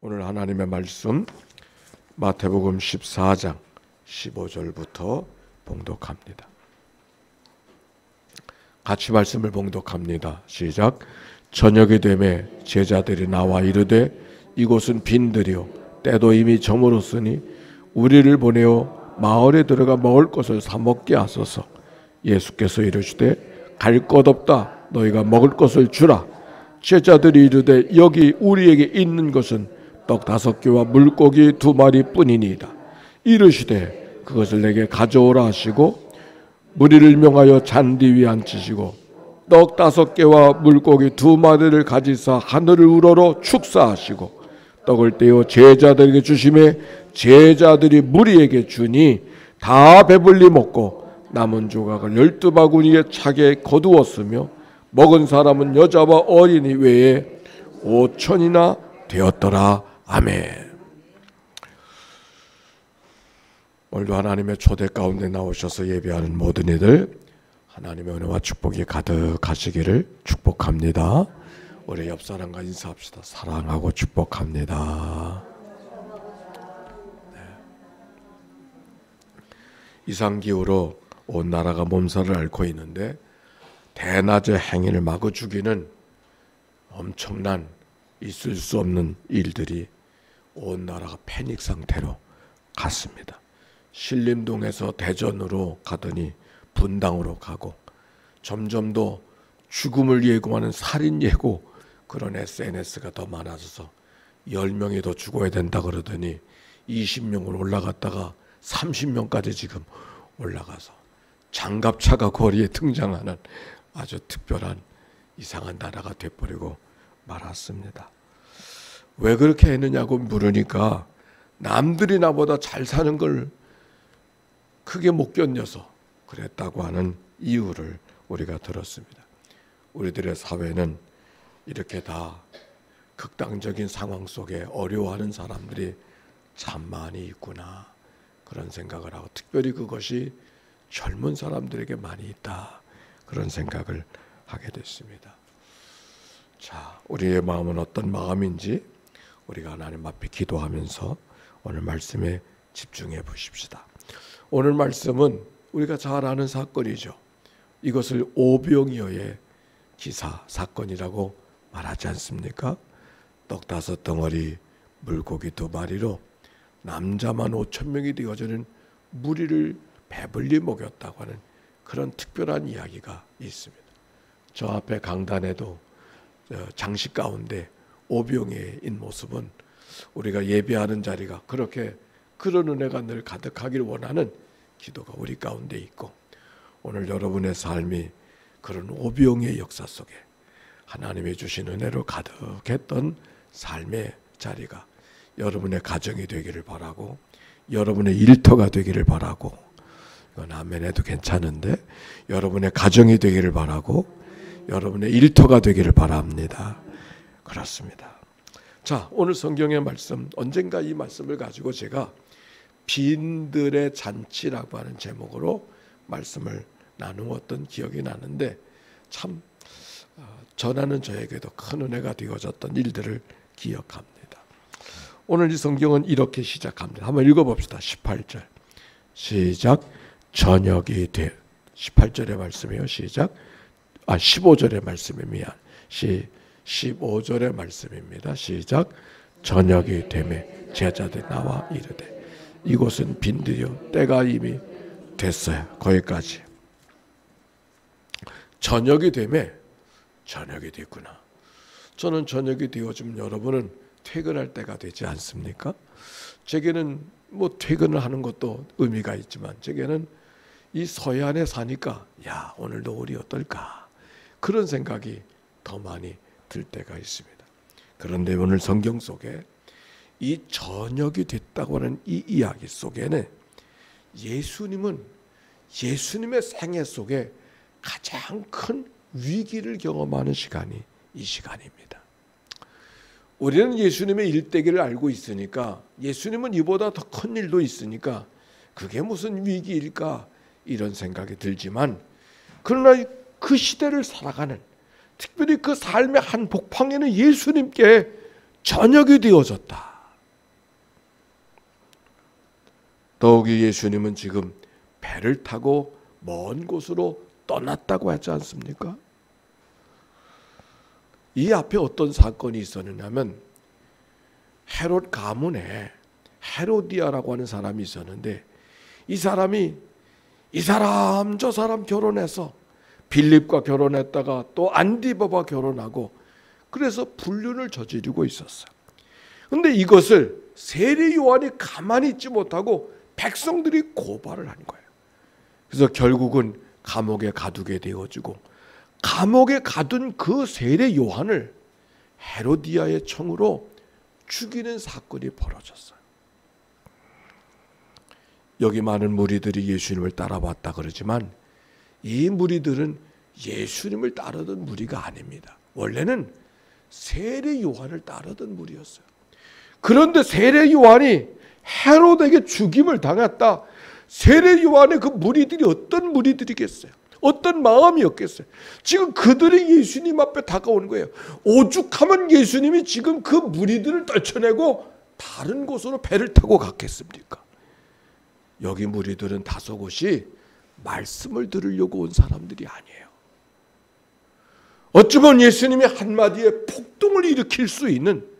오늘 하나님의 말씀 마태복음 14장 15절부터 봉독합니다. 같이 말씀을 봉독합니다. 시작. 저녁이 되매 제자들이 나와 이르되 이곳은 빈들이요 때도 이미 저물었으니 우리를 보내어 마을에 들어가 먹을 것을 사 먹게 하소서. 예수께서 이르시되 갈 것 없다. 너희가 먹을 것을 주라. 제자들이 이르되 여기 우리에게 있는 것은 떡 5개와 물고기 2마리 뿐이니이다. 이르시되 그것을 내게 가져오라 하시고 무리를 명하여 잔디 위에 앉히시고 떡 5개와 물고기 2마리를 가지사 하늘을 우러러 축사하시고 떡을 떼어 제자들에게 주시매 제자들이 무리에게 주니 다 배불리 먹고 남은 조각을 12바구니에 차게 거두었으며 먹은 사람은 여자와 어린이 외에 5,000이나 되었더라. 아멘. 오늘도 하나님의 초대 가운데 나오셔서 예배하는 모든 이들 하나님의 은혜와 축복이 가득하시기를 축복합니다. 우리 옆 사람과 인사합시다. 사랑하고 축복합니다. 네. 이상기후로 온 나라가 몸살을 앓고 있는데 대낮에 행인을 마구 죽이는 엄청난 있을 수 없는 일들이 온 나라가 패닉 상태로 갔습니다. 신림동에서 대전으로 가더니 분당으로 가고 점점 더 죽음을 예고하는 살인 예고 그런 SNS가 더 많아져서 10명이 더 죽어야 된다 그러더니 20명으로 올라갔다가 30명까지 지금 올라가서 장갑차가 거리에 등장하는 아주 특별한 이상한 나라가 돼버리고 말았습니다. 왜 그렇게 했느냐고 물으니까 남들이 나보다 잘 사는 걸 크게 못 견뎌서 그랬다고 하는 이유를 우리가 들었습니다. 우리들의 사회는 이렇게 다 극단적인 상황 속에 어려워하는 사람들이 참 많이 있구나 그런 생각을 하고 특별히 그것이 젊은 사람들에게 많이 있다 그런 생각을 하게 됐습니다. 자, 우리의 마음은 어떤 마음인지 우리가 하나님 앞에 기도하면서 오늘 말씀에 집중해 보십시다. 오늘 말씀은 우리가 잘 아는 사건이죠. 이것을 오병이어의 기사 사건이라고 말하지 않습니까? 떡 5덩어리 물고기 2마리로 남자만 5,000명이 되어지는 무리를 배불리 먹였다고 하는 그런 특별한 이야기가 있습니다. 저 앞에 강단에도 장식 가운데 오병이어인 모습은 우리가 예배하는 자리가 그렇게 그런 은혜가 늘 가득하기를 원하는 기도가 우리 가운데 있고 오늘 여러분의 삶이 그런 오병이어의 역사 속에 하나님이 주신 은혜로 가득했던 삶의 자리가 여러분의 가정이 되기를 바라고 여러분의 일터가 되기를 바라고 이건 아멘 해도 괜찮은데 여러분의 가정이 되기를 바라고 여러분의 일터가 되기를 바랍니다. 그렇습니다. 자, 오늘 성경의 말씀 언젠가 이 말씀을 가지고 제가 빈들의 잔치라고 하는 제목으로 말씀을 나누었던 기억이 나는데 참 전하는 저에게도 큰 은혜가 되어졌던 일들을 기억합니다. 오늘 이 성경은 이렇게 시작합니다. 한번 읽어봅시다. 18절 시작. 저녁이 돼 18절의 말씀이에요. 시작. 15절의 말씀입니다. 15절의 말씀입니다. 시작. 저녁이 되매 제자들이 나와 이르되 이곳은 빈들이요 때가 이미 됐어요. 거기까지. 저녁이 되매 저녁이 됐구나. 저는 저녁이 되어지면 여러분은 퇴근할 때가 되지 않습니까? 제게는 뭐 퇴근을 하는 것도 의미가 있지만 제게는 이 서해안에 사니까 야 오늘 노을이 어떨까 그런 생각이 더 많이 들 때가 있습니다. 그런데 오늘 성경 속에 이 저녁이 됐다고 하는 이 이야기 속에는 예수님은 예수님의 생애 속에 가장 큰 위기를 경험하는 시간이 이 시간입니다. 우리는 예수님의 일대기를 알고 있으니까 예수님은 이보다 더 큰 일도 있으니까 그게 무슨 위기일까 이런 생각이 들지만 그러나 그 시대를 살아가는 특별히 그 삶의 한 복판에는 예수님께 저녁이 되어졌다. 더욱이 예수님은 지금 배를 타고 먼 곳으로 떠났다고 하지 않습니까? 이 앞에 어떤 사건이 있었느냐면 헤롯 가문에 헤로디아라고 하는 사람이 있었는데, 이 사람이 이 사람 저 사람 결혼해서 빌립과 결혼했다가 또 안디바와 결혼하고, 그래서 불륜을 저지르고 있었어요. 그런데 이것을 세례 요한이 가만히 있지 못하고 백성들이 고발을 한 거예요. 그래서 결국은 감옥에 가두게 되어지고, 감옥에 가둔 그 세례 요한을 헤로디아의 청으로 죽이는 사건이 벌어졌어요. 여기 많은 무리들이 예수님을 따라왔다 그러지만 이 무리들은 예수님을 따르던 무리가 아닙니다. 원래는 세례 요한을 따르던 무리였어요. 그런데 세례 요한이 헤롯에게 죽임을 당했다. 세례 요한의 그 무리들이 어떤 무리들이겠어요? 어떤 마음이었겠어요? 지금 그들이 예수님 앞에 다가오는 거예요. 오죽하면 예수님이 지금 그 무리들을 떨쳐내고 다른 곳으로 배를 타고 갔겠습니까? 여기 무리들은 다소곳이 말씀을 들으려고 온 사람들이 아니에요. 어쩌면 예수님이 한마디에 폭동을 일으킬 수 있는,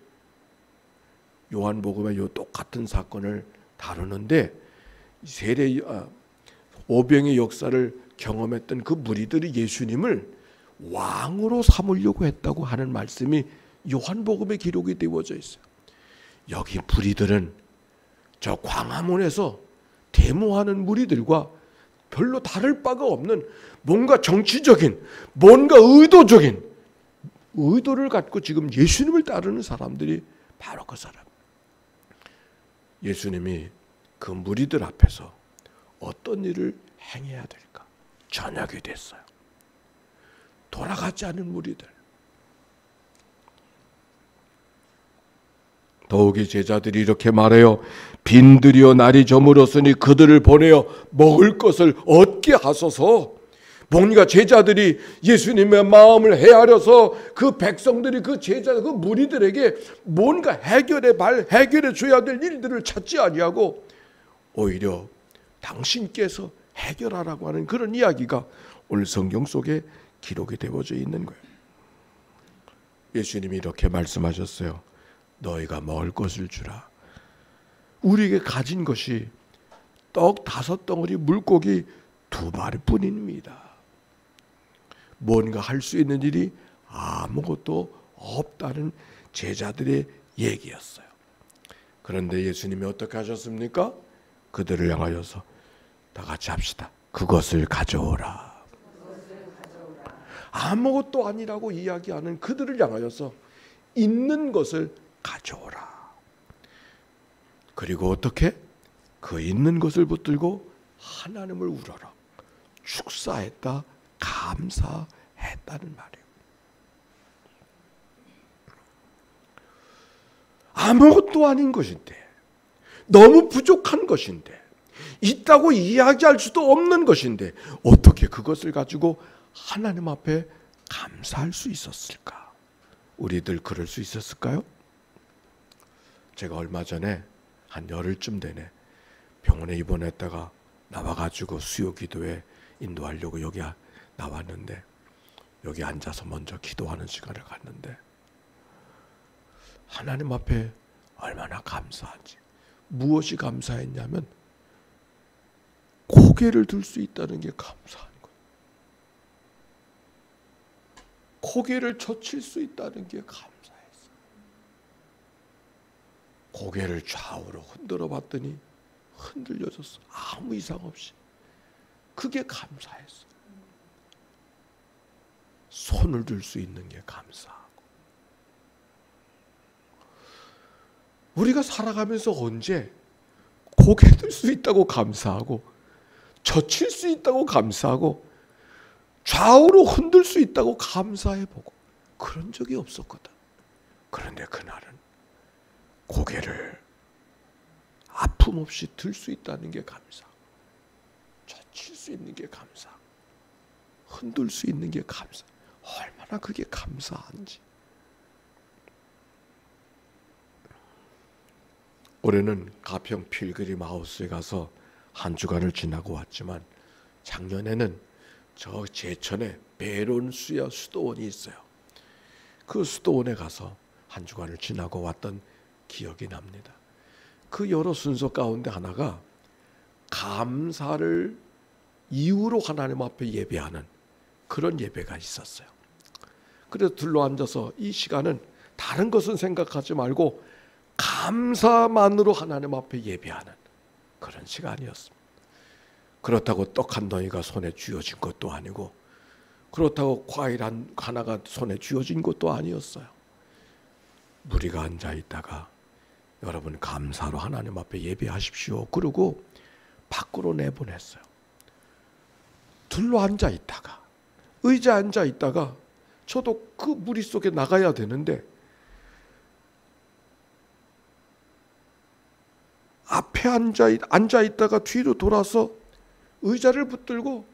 요한복음의 요 똑같은 사건을 다루는데 세례 오병의 역사를 경험했던 그 무리들이 예수님을 왕으로 삼으려고 했다고 하는 말씀이 요한복음에 기록이 되어져 있어요. 여기 무리들은 저 광화문에서 데모하는 무리들과 별로 다를 바가 없는, 뭔가 정치적인, 뭔가 의도적인 의도를 갖고 지금 예수님을 따르는 사람들이 바로 그 사람. 예수님이 그 무리들 앞에서 어떤 일을 행해야 될까? 저녁이 됐어요. 돌아가지 않은 무리들. 더욱이 제자들이 이렇게 말해요. 빈들이여 날이 저물었으니 그들을 보내어 먹을 것을 얻게 하소서. 뭔가 제자들이 예수님의 마음을 헤아려서 그 백성들이 그 제자 그 무리들에게 뭔가 해결해 줘야 될 일들을 찾지 아니하고 오히려 당신께서 해결하라고 하는 그런 이야기가 오늘 성경 속에 기록이 되어져 있는 거예요. 예수님이 이렇게 말씀하셨어요. 너희가 먹을 것을 주라. 우리에게 가진 것이 떡 5덩어리, 물고기 2마리뿐입니다. 뭔가 할 수 있는 일이 아무것도 없다는 제자들의 얘기였어요. 그런데 예수님이 어떻게 하셨습니까? 그들을 향하여서 다 같이 합시다. 그것을 가져오라. 아무것도 아니라고 이야기하는 그들을 향하여서 있는 것을 가져오라. 그리고 어떻게? 그 있는 것을 붙들고 하나님을 우러러 축사했다, 감사했다는 말이에요. 아무것도 아닌 것인데, 너무 부족한 것인데, 있다고 이야기할 수도 없는 것인데 어떻게 그것을 가지고 하나님 앞에 감사할 수 있었을까? 우리들 그럴 수 있었을까요? 제가 얼마 전에 한 열흘쯤 되네 병원에 입원했다가 나와가지고 수요 기도에 인도하려고 여기 나왔는데, 여기 앉아서 먼저 기도하는 시간을 갖는데 하나님 앞에 얼마나 감사한지. 무엇이 감사했냐면 고개를 들 수 있다는 게 감사한 거예요. 고개를 젖힐 수 있다는 게 감사했어요. 고개를 좌우로 흔들어 봤더니 흔들려졌어. 아무 이상 없이. 그게 감사했어. 손을 들 수 있는 게 감사하고. 우리가 살아가면서 언제 고개 들 수 있다고 감사하고, 젖힐 수 있다고 감사하고, 좌우로 흔들 수 있다고 감사해보고, 그런 적이 없었거든. 그런데 그날은 고개를 아픔 없이 들 수 있다는 게 감사, 젖힐 수 있는 게 감사, 흔들 수 있는 게 감사. 얼마나 그게 감사한지. 올해는 가평 필그림 하우스에 가서 한 주간을 지나고 왔지만 작년에는 저 제천에 베론 수도원이 있어요. 그 수도원에 가서 한 주간을 지나고 왔던 기억이 납니다. 그 여러 순서 가운데 하나가 감사를 이유로 하나님 앞에 예배하는 그런 예배가 있었어요. 그래서 둘러앉아서 이 시간은 다른 것은 생각하지 말고 감사만으로 하나님 앞에 예배하는 그런 시간이었습니다. 그렇다고 떡 한 덩이가 손에 쥐어진 것도 아니고, 그렇다고 과일 하나가 손에 쥐어진 것도 아니었어요. 무리가 앉아 있다가 여러분 감사로 하나님 앞에 예배하십시오. 그러고 밖으로 내보냈어요. 둘러 앉아 있다가, 의자에 앉아 있다가 저도 그 무리 속에 나가야 되는데 앞에 앉아 있다가 뒤로 돌아서 의자를 붙들고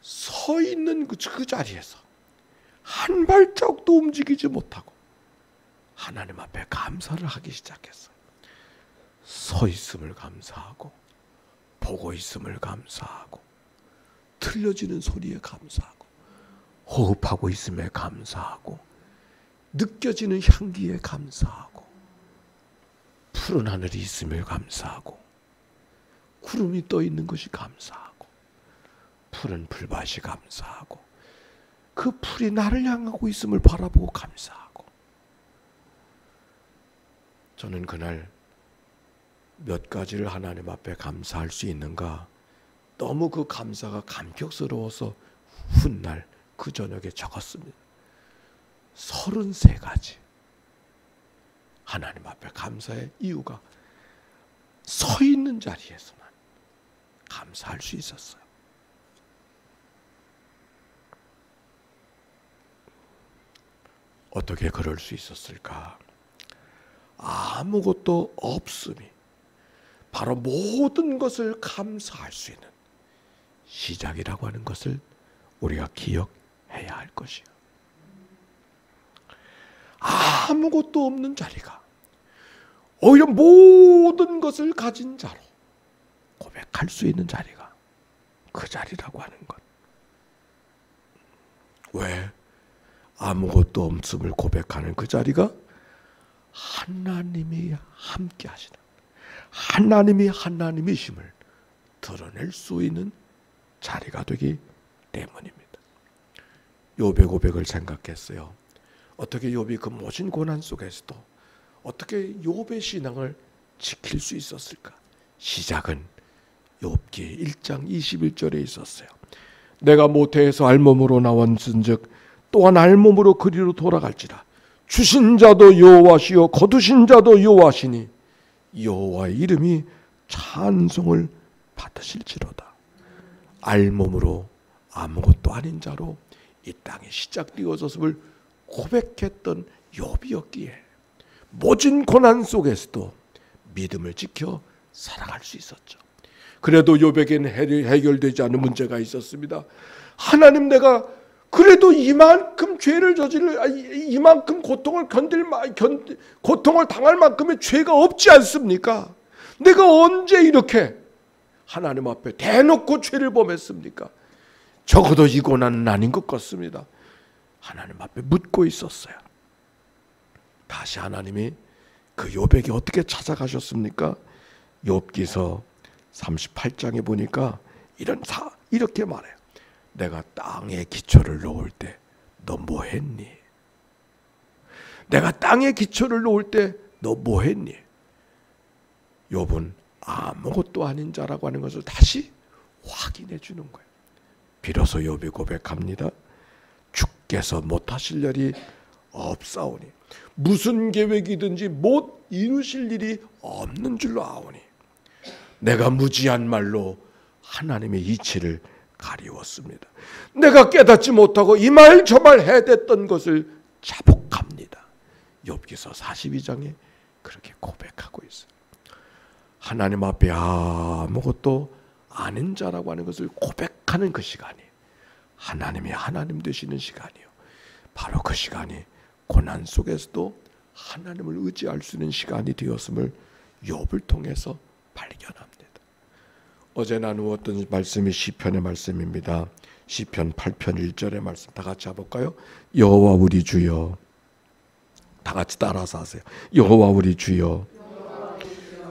서 있는 그 자리에서 한 발짝도 움직이지 못하고 하나님 앞에 감사를 하기 시작했어요. 서 있음을 감사하고, 보고 있음을 감사하고, 들려지는 소리에 감사하고, 호흡하고 있음에 감사하고, 느껴지는 향기에 감사하고, 푸른 하늘이 있음을 감사하고, 구름이 떠 있는 것이 감사하고, 푸른 풀밭이 감사하고, 그 풀이 나를 향하고 있음을 바라보고 감사하고. 저는 그날 몇 가지를 하나님 앞에 감사할 수 있는가, 너무 그 감사가 감격스러워서 훗날 그 저녁에 적었습니다. 33가지 하나님 앞에 감사의 이유가 서 있는 자리에서만 감사할 수 있었어요. 어떻게 그럴 수 있었을까? 아무것도 없음이 바로 모든 것을 감사할 수 있는 시작이라고 하는 것을 우리가 기억해야 할 것이요. 아무것도 없는 자리가 오히려 모든 것을 가진 자로 고백할 수 있는 자리가 그 자리라고 하는 것. 왜? 아무것도 없음을 고백하는 그 자리가 하나님이 함께 하시는, 하나님이 하나님이심을 드러낼 수 있는 자리가 되기 때문입니다. 욥의 고백을 생각했어요. 어떻게 욥이 그 모진 고난 속에서도 어떻게 욥의 신앙을 지킬 수 있었을까? 시작은 욥기 1장 21절에 있었어요. 내가 모태에서 알몸으로 나왔은즉 또한 알몸으로 그리로 돌아갈지라. 주신 자도 여호와시요 거두신 자도 여호와시니 여호와의 이름이 찬송을 받으실지로다. 알몸으로 아무것도 아닌 자로 이 땅에 시작되어졌음을 고백했던 욥이었기에 모진 고난 속에서도 믿음을 지켜 살아갈 수 있었죠. 그래도 욥에게는 해결되지 않은 문제가 있었습니다. 하나님, 내가 그래도 이만큼 죄를 이만큼 고통을 고통을 당할 만큼의 죄가 없지 않습니까? 내가 언제 이렇게 하나님 앞에 대놓고 죄를 범했습니까? 적어도 이 고난은 아닌 것 같습니다. 하나님 앞에 묻고 있었어요. 다시 하나님이 그 욥에게 어떻게 찾아가셨습니까? 욥기서 38장에 보니까 이렇게 말해요. 내가 땅에 기초를 놓을 때 너 뭐 했니? 내가 땅에 기초를 놓을 때 너 뭐 했니? 욥은 아무것도 아닌 자라고 하는 것을 다시 확인해 주는 거예요. 비로소 욥이 고백합니다. 주께서 못하실 일이 없사오니 무슨 계획이든지 못 이루실 일이 없는 줄로 아오니 내가 무지한 말로 하나님의 이치를 가리웠습니다. 내가 깨닫지 못하고 이 말 저 말 해댔던 것을 자복합니다. 욥기서 42장에 그렇게 고백하고 있어요. 하나님 앞에 아무것도 아닌 자라고 하는 것을 고백하는 그 시간이 하나님이 하나님 되시는 시간이요. 바로 그 시간이 고난 속에서도 하나님을 의지할 수 있는 시간이 되었음을 욥을 통해서 발견합니다. 어제 나누었던 말씀이 시편의 말씀입니다. 시편 8편 1절의 말씀 다 같이 해볼까요? 여호와 우리 주여. 다 같이 따라서 하세요. 여호와 우리 주여.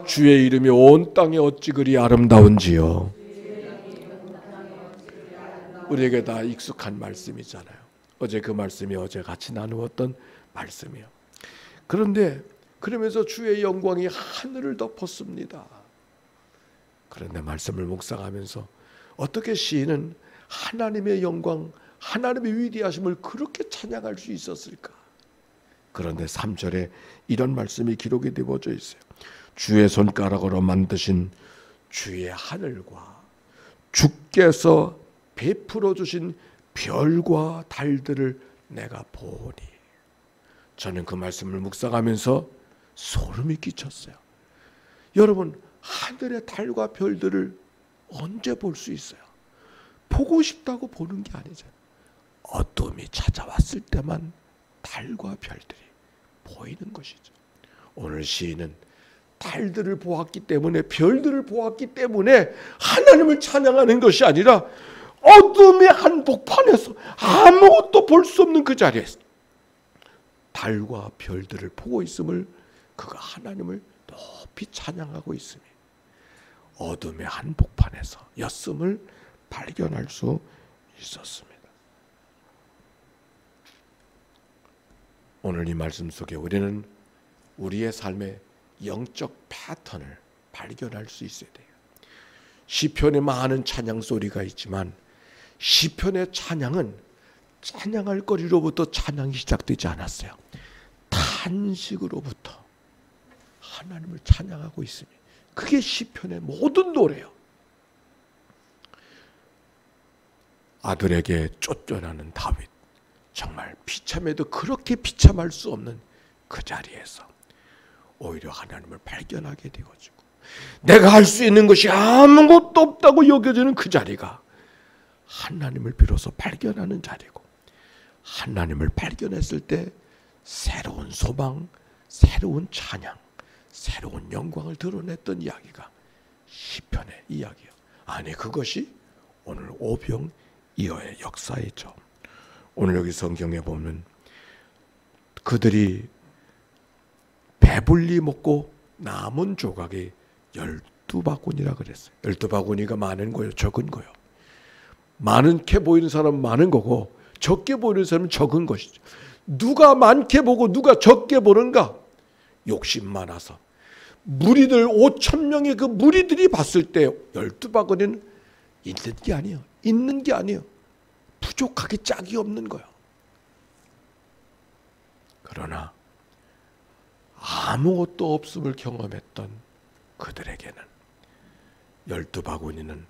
주의 이름이 온 땅에 어찌 그리 아름다운지요. 우리에게 다 익숙한 말씀이잖아요. 어제 그 말씀이 어제 같이 나누었던 말씀이요. 그런데 그러면서 주의 영광이 하늘을 덮었습니다. 그런데 말씀을 묵상하면서 어떻게 시인은 하나님의 영광, 하나님의 위대하심을 그렇게 찬양할 수 있었을까? 그런데 3절에 이런 말씀이 기록이 되어져 있어요. 주의 손가락으로 만드신 주의 하늘과 주께서 베풀어 주신 별과 달들을 내가 보니. 저는 그 말씀을 묵상하면서 소름이 끼쳤어요. 여러분, 하늘의 달과 별들을 언제 볼 수 있어요? 보고 싶다고 보는 게 아니죠. 어둠이 찾아왔을 때만 달과 별들이 보이는 것이죠. 오늘 시인은 달들을 보았기 때문에, 별들을 보았기 때문에 하나님을 찬양하는 것이 아니라 어둠의 한복판에서 아무것도 볼 수 없는 그 자리에서 달과 별들을 보고 있음을, 그가 하나님을 높이 찬양하고 있으니 어둠의 한복판에서 였음을 발견할 수 있었습니다. 오늘 이 말씀 속에 우리는 우리의 삶의 영적 패턴을 발견할 수 있어야 돼요. 시편에 많은 찬양 소리가 있지만 시편의 찬양은 찬양할 거리로부터 찬양이 시작되지 않았어요. 탄식으로부터 하나님을 찬양하고 있으니 그게 시편의 모든 노래예요. 아들에게 쫓겨나는 다윗, 정말 비참해도 그렇게 비참할 수 없는 그 자리에서 오히려 하나님을 발견하게 되어지고, 내가 할 수 있는 것이 아무것도 없다고 여겨지는 그 자리가 하나님을 비로소 발견하는 자리고, 하나님을 발견했을 때 새로운 소망, 새로운 찬양, 새로운 영광을 드러냈던 이야기가 시편의 이야기예요. 아니, 그것이 오늘 오병이어의 역사이죠. 오늘 여기 성경에 보면 그들이 배불리 먹고 남은 조각이 12바구니라 그랬어요. 12바구니가 많은 거예요, 적은 거예요. 많게 보이는 사람은 많은 거고 적게 보이는 사람은 적은 것이죠. 누가 많게 보고 누가 적게 보는가? 욕심 많아서 무리들 5,000명의 그 무리들이 봤을 때 12바구니는 있는 게 아니에요. 있는 게 아니에요. 부족하기 짝이 없는 거예요. 그러나 아무것도 없음을 경험했던 그들에게는 12바구니는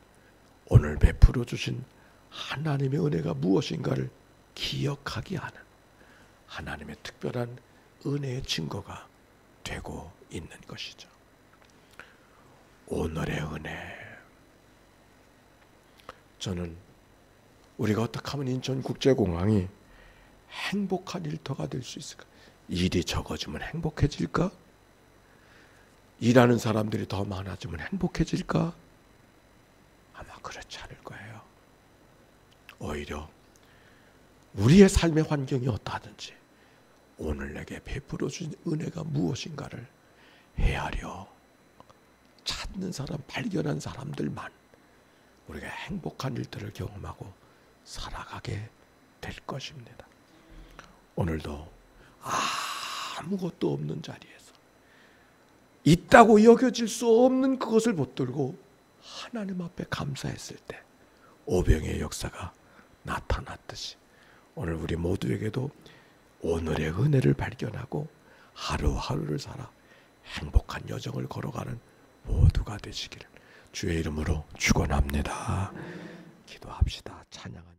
오늘 베풀어 주신 하나님의 은혜가 무엇인가를 기억하게 하는 하나님의 특별한 은혜의 증거가 되고 있는 것이죠. 오늘의 은혜. 저는 우리가 어떻게 하면 인천국제공항이 행복한 일터가 될 수 있을까? 일이 적어지면 행복해질까? 일하는 사람들이 더 많아지면 행복해질까? 아마 그렇지 않을 거예요. 오히려 우리의 삶의 환경이 어떠하든지 오늘 내게 베풀어 주신 은혜가 무엇인가를 헤아려 찾는 사람, 발견한 사람들만 우리가 행복한 일들을 경험하고 살아가게 될 것입니다. 오늘도 아무것도 없는 자리에서 있다고 여겨질 수 없는 그것을 붙들고 하나님 앞에 감사했을 때 오병의 역사가 나타났듯이 오늘 우리 모두에게도 오늘의 은혜를 발견하고 하루하루를 살아 행복한 여정을 걸어가는 모두가 되시기를 주의 이름으로 축원합니다. 기도합시다. 찬양합니다.